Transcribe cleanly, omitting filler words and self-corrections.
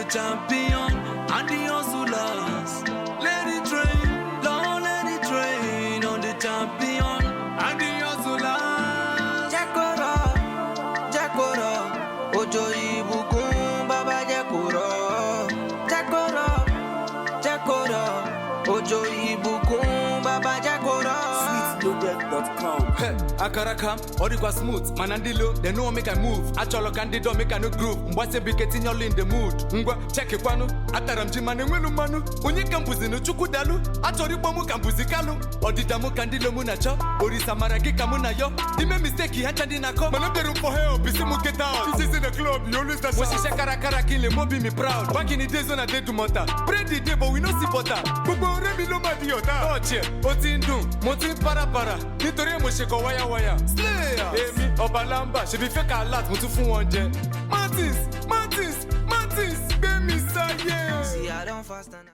the champion and the hustlers. Let it rain, Lord, let it rain on the champion and the hustlers. Jakoro, Ojo ìbùkún Baba Jakoro. Jakoro, Ojo ìbùkún Baba Jakoro. Sweetloaded.com. Hey, Akarakam, Orikwa smooth, Manandilo, they know make I move. Acholo candido make I no groove. Mbwase biketin y'all in the mood. Ngwa, check it kwanu. Ataramji manu mwenu manu. Unye kambuzi no chukudalu. Atori bomu kambuzi kalu. Odidamu kandilo munacho. Orisa maragi kamuna yo. Dime mistake hacha dinako. Man, I'm there for help. Bisi mu get out. This is in the club. You always that. Wasi shakarakara kile mobi me proud. Back in the days when I did to mota. Pray the day but we no see butter. Bubo remi no madiota. Oh che, otindun, motin para. Nítorí mo ṣe kọ wáyáwáyá. Slayer èmi Ọbalamba ṣe bí fẹ́ ká alert mo tún fún wọn jẹ. Martins gbé mi sáyé. See I don't fast and